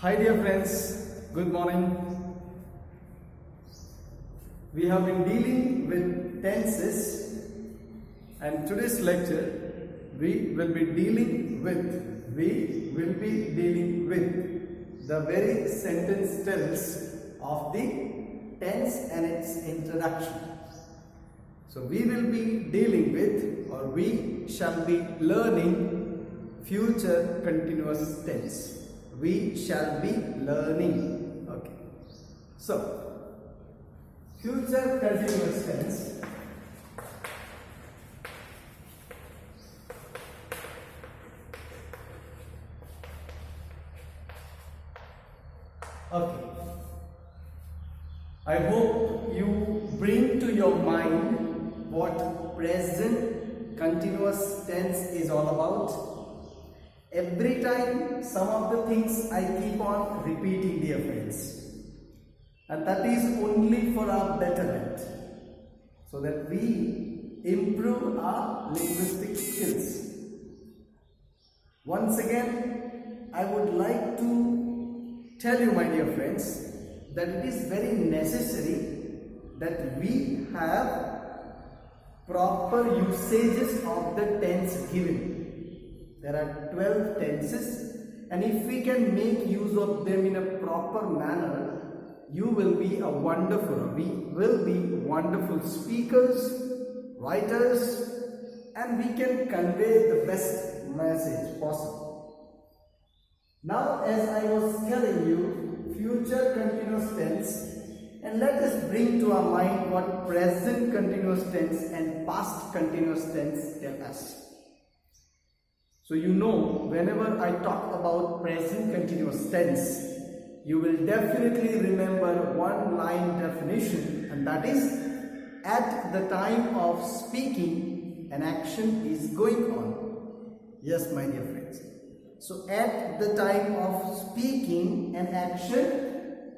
Hi dear friends, good morning. We have been dealing with tenses and today's lecture we will be dealing with the very sentence tells of the tense and its introduction. So we will be dealing with, or we shall be learning future continuous tense. We shall be learning. Okay. So, future continuous tense. Okay. I hope you bring to your mind what present continuous tense is all about. Every time some of the things I keep on repeating, dear friends, and that is only for our betterment, so that we improve our linguistic skills. Once again, I would like to tell you, my dear friends, that it is very necessary that we have proper usages of the tense given. There are 12 tenses, and if we can make use of them in a proper manner, we will be wonderful speakers, writers, and we can convey the best message possible. Now, as I was telling you, future continuous tense, and let us bring to our mind what present continuous tense and past continuous tense tell us. So you know, whenever I talk about present continuous tense, you will definitely remember one line definition, and that is, at the time of speaking, an action is going on. Yes, my dear friends. So at the time of speaking, an action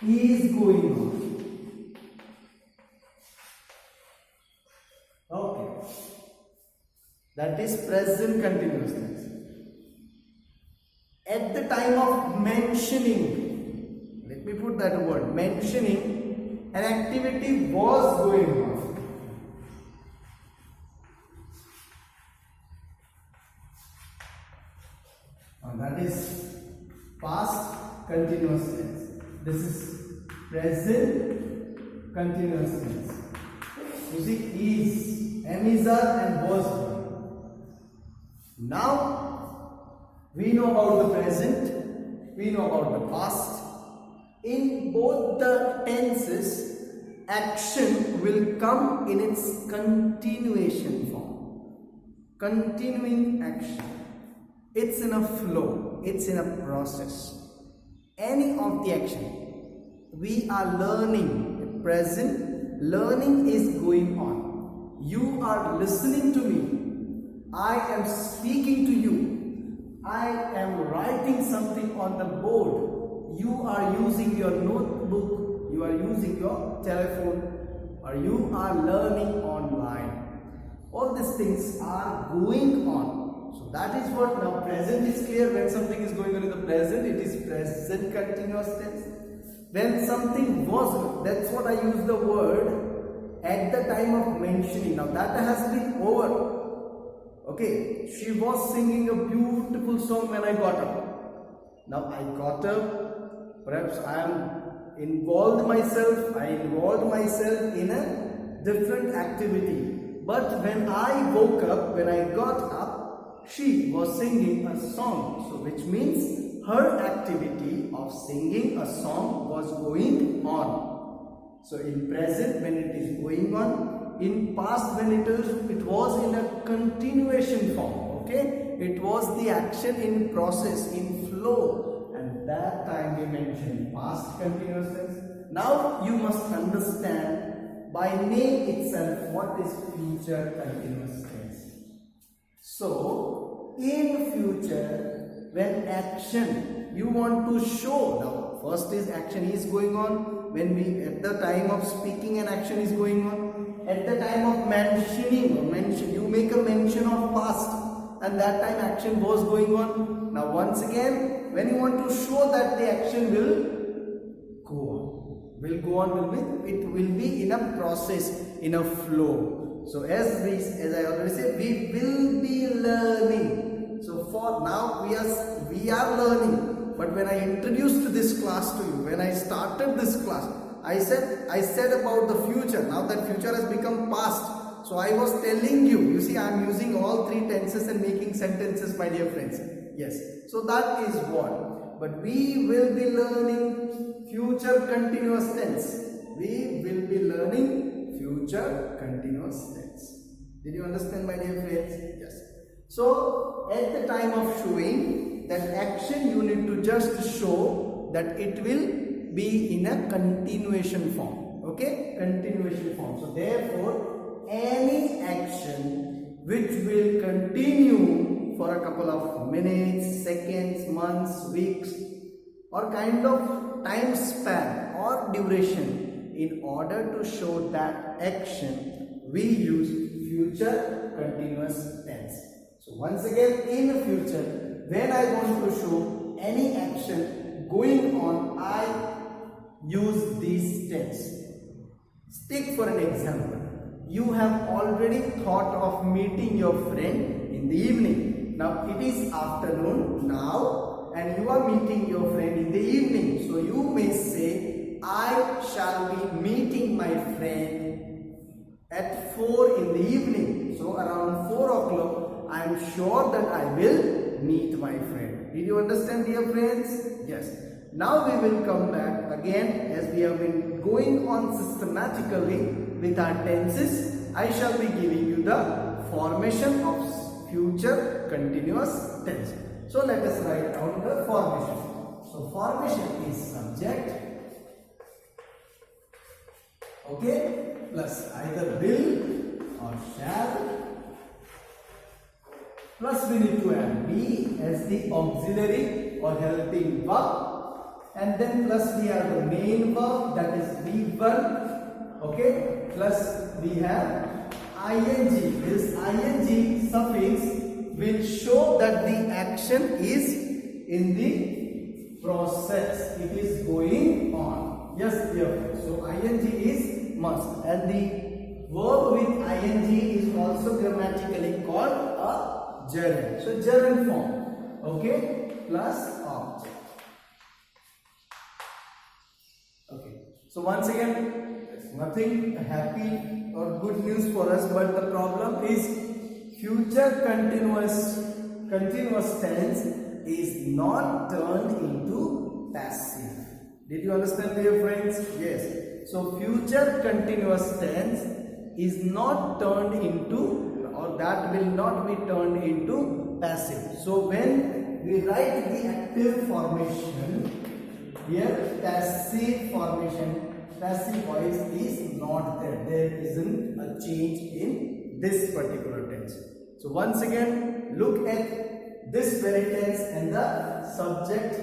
is going on. Okay. That is present continuous tense. At the time of mentioning, let me put that word, mentioning, an activity was going on. And that is past continuous tense. This is present continuous tense. You see, is, am, is, are, and was. Now, we know about the present, we know about the past. In both the tenses, action will come in its continuation form. Continuing action. It's in a flow, it's in a process. Any of the action, we are learning. At present, learning is going on. You are listening to me. I am speaking to you. I am writing something on the board. You are using your notebook. You are using your telephone. Or you are learning online. All these things are going on. So that is what now present is clear. When something is going on in the present, it is present continuous tense. When something was, that's what I use the word at the time of mentioning. Now that has been over. Okay, she was singing a beautiful song when I got up. Now I got up, perhaps I involved myself in a different activity. But when I woke up, when I got up, she was singing a song. So which means her activity of singing a song was going on. So in present, when it is going on, in past when it was in a continuation form, okay, it was the action in process, in flow, and that time we mentioned past continuous tense. Now you must understand by name itself what is future continuous tense. So in future, when action you want to show, now first is action is going on, when we at the time of speaking an action is going on. At the time of mentioning, you make a mention of past, and that time action was going on. Now once again, when you want to show that the action will go on, it will be in a process, in a flow. So as I already said, we will be learning. So for now we are learning. But when I introduced this class to you, when I started this class, I said about the future. Now that future has become past. So I was telling you, you see, I am using all three tenses and making sentences, my dear friends. Yes. So that is what. But we will be learning future continuous tense. We will be learning future continuous tense. Did you understand, my dear friends? Yes. So at the time of showing that action, you need to just show that it will be in a continuation form. Okay? Continuation form. So therefore, any action which will continue for a couple of minutes, seconds, months, weeks, or kind of time span or duration, in order to show that action, we use future continuous tense. So once again, in the future, when I want to show any action going on, I use these tense. Take for an example. You have already thought of meeting your friend in the evening. Now it is afternoon now and you are meeting your friend in the evening. So you may say, I shall be meeting my friend at 4 in the evening. So around 4 o'clock, I am sure that I will meet my friend. Did you understand, dear friends? Yes. Now we will come back again, as we have been going on systematically with our tenses. I shall be giving you the formation of future continuous tense. So let us write down the formation. So formation is subject, okay, plus either will or shall, plus we need to add be as the auxiliary or helping verb, and then plus we have the main verb, that is V1, okay, plus we have ing. This ing suffix will show that the action is in the process, it is going on. Yes, dear friends. So ing is must, and the verb with ing is also grammatically called a gerund. So gerund form, okay, plus object. Okay. So once again, it's nothing happy or good news for us, but the problem is future continuous tense is not turned into passive. Did you understand, dear friends? Yes. So future continuous tense is not turned into, or that will not be turned into passive. So when we write the active formation, here passive formation, passive voice is not there. There isn't a change in this particular tense. So once again, look at this very tense and the subject.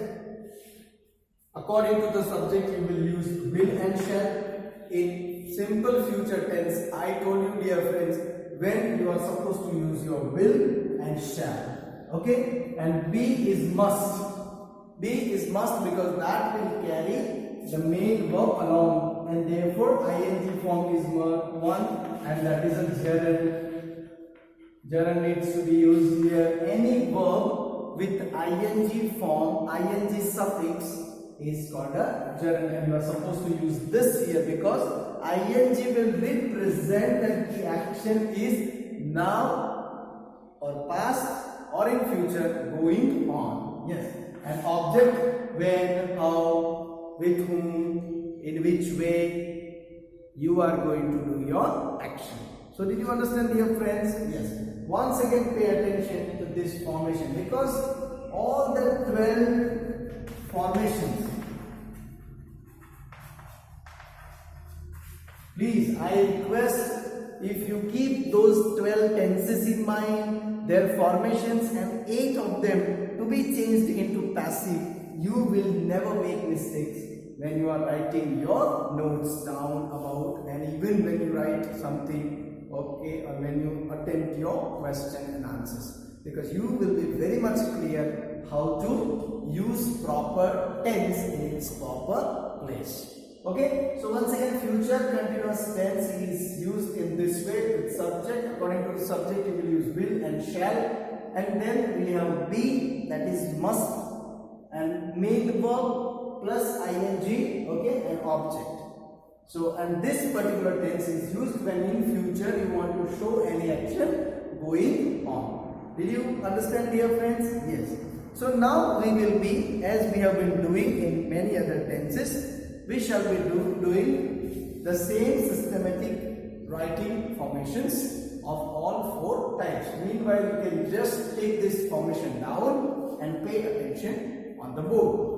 According to the subject, you will use will and shall. In simple future tense, I told you, dear friends, when you are supposed to use your will and shall. Okay? And be is must. Be is must because that will carry the main verb along, and therefore ing form is one, and that is a gerund. Gerund needs to be used here. Any verb with ing form, ing suffix is called a gerund, and you are supposed to use this here because ing will represent that the action is now or past or in future going on. Yes. An object, when, how, with whom, in which way you are going to do your action. So did you understand, dear friends? Yes. Once again, pay attention to this formation because all the 12 formations, please, I request, if you keep those 12 tenses in mind, their formations, and 8 of them to be changed into passive, you will never make mistakes when you are writing your notes down about, and even when you write something, okay, or when you attempt your question and answers, because you will be very much clear how to use proper tense in its proper place. Okay, so once again, future continuous tense is used in this way with subject. According to the subject, you will use will and shall, and then we have be, that is must, and main verb plus ing, okay, and object. So, and this particular tense is used when in future you want to show any action going on. Did you understand, dear friends? Yes. So now we will be, as we have been doing in many other tenses, we shall be doing the same systematic writing formations of all four types. Meanwhile, you can just take this formation down and pay attention on the board.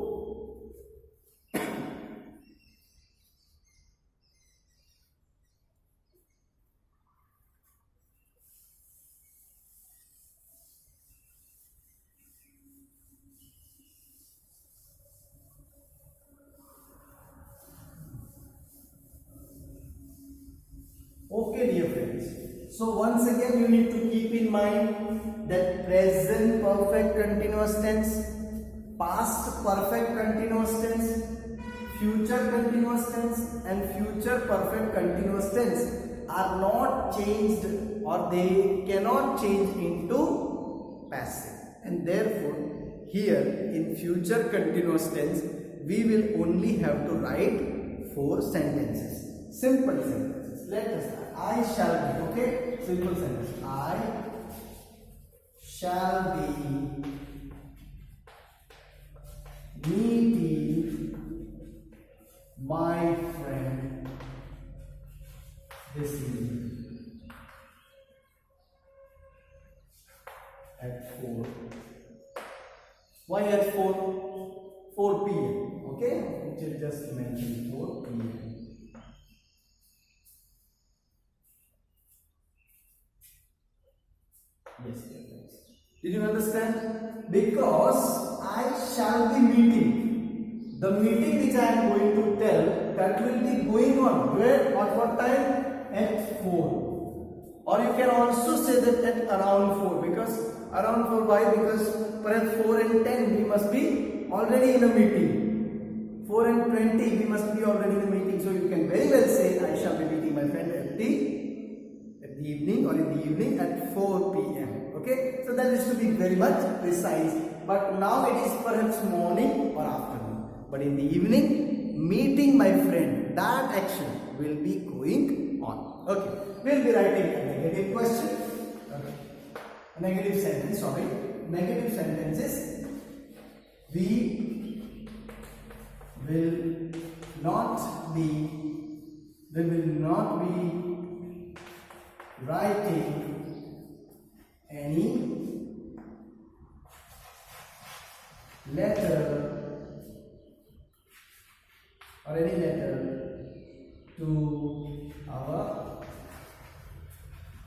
Okay, dear friends. So once again, you need to keep in mind that present perfect continuous tense, past perfect continuous tense, future continuous tense and future perfect continuous tense are not changed, or they cannot change into passive. And therefore, here in future continuous tense, we will only have to write 4 sentences. Simple sentences. Let us start. I shall be, okay? Simple sentence. I shall be meeting my friend this evening at 4. Why at 4? 4 p.m. Okay? Just mention 4 p.m. Yes, dear friends. Did you understand? Because I shall be meeting. The meeting which I am going to tell, that will be going on. Where? At what time? At 4. Or you can also say that at around 4. Because around 4, why? Because perhaps 4 and 10 we must be already in a meeting. 4 and 20 we must be already in a meeting. So you can very well say I shall be meeting my friend at the evening, or in the evening at 4 p.m. Okay, so that is to be very much precise. But now it is perhaps morning or afternoon. But in the evening, meeting my friend, that action will be going on. Okay, we'll be writing a negative question. Okay, a negative sentence. Sorry, negative sentences. We will not be writing any letter to our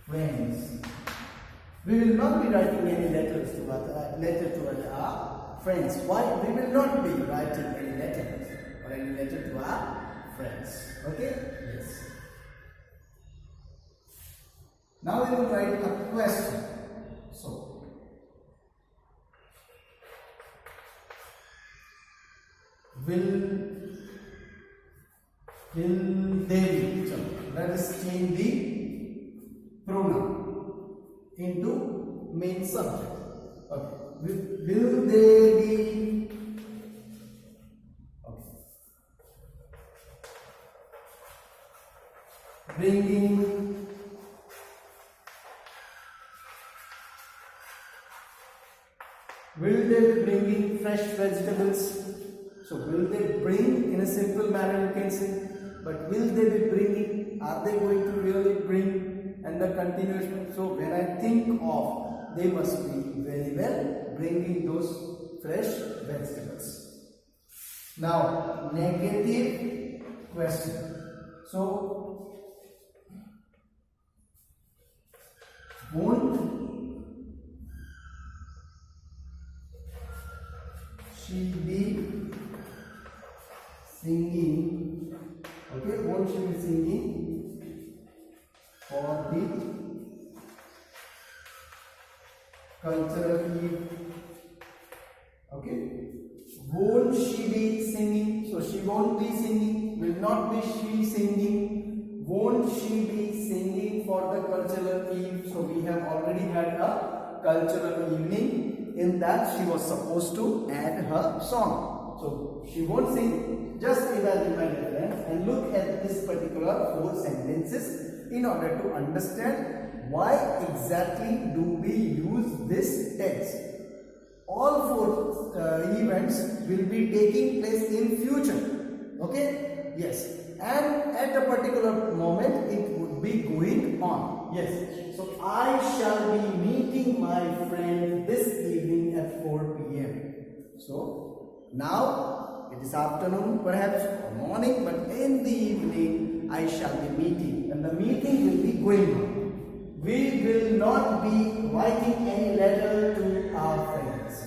friends. We will not be writing any letters to our friends. Why? We will not be writing any letters or any letter to our friends. Okay? Yes. Now we will write a question. So, will they? So let us change the pronoun into main subject. Okay. Will they be? Okay. Bringing. Will they be bringing fresh vegetables? So will they bring, in a simple manner you can say, but will they be bringing? Are they going to really bring? And the continuation. So when I think of, they must be very well bringing those fresh vegetables. Now negative question. So won't she be singing? Okay, won't she be singing for the cultural eve won't she be singing? So she won't be singing. Will not be she singing. Won't she be singing for the cultural eve? So we have already had a cultural evening. In that she was supposed to add her song. So she won't sing. Just imagine, my dear friends, and look at this particular 4 sentences in order to understand why exactly do we use this tense. All 4 events will be taking place in future. Okay? Yes. And at a particular moment it would be going on. Yes. So I shall be meeting my friend this evening at 4 p.m. So now it is afternoon perhaps or morning, but in the evening I shall be meeting, and the meeting will be going on. We will not be writing any letter to our friends.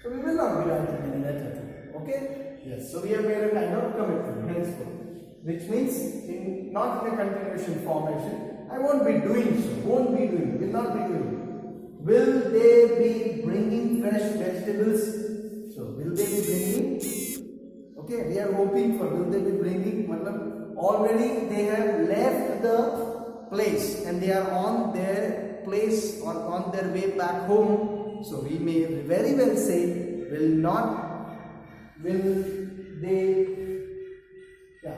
So we will not be writing any letter to them. Okay? Yes. So we have made a kind of commitment henceforth, which means not in a continuation formation. I won't be doing so. Won't be doing. Will not be doing. Will they be bringing fresh vegetables? So will they be bringing? Okay, we are hoping for will they be bringing. Already they have left the place and they are on their place or on their way back home. So we may very well say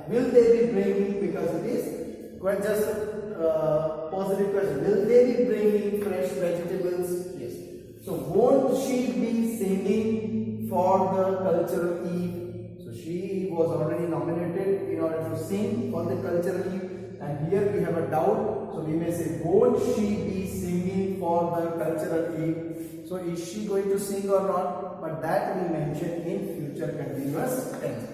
will they be bringing, because it is quite just a positive question. Will they be bringing fresh vegetables? Yes. So won't she be singing for the cultural eve? So she was already nominated in order to sing for the cultural eve, and here we have a doubt. So we may say won't she be singing for the cultural eve? So is she going to sing or not? But that we mention in future continuous tense.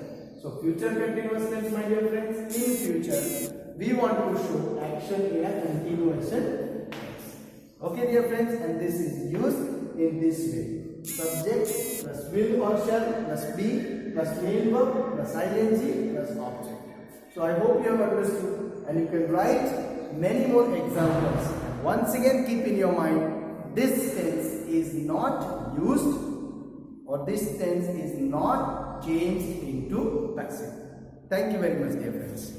So future continuous tense, my dear friends, in future we want to show action in a continuation tense. Okay, dear friends, and this is used in this way: subject plus will or shall plus be plus main verb plus ing plus object. So I hope you have understood, and you can write many more examples. Once again, keep in your mind, this tense is not used, or this tense is not changed into passive. Thank you very much, dear friends.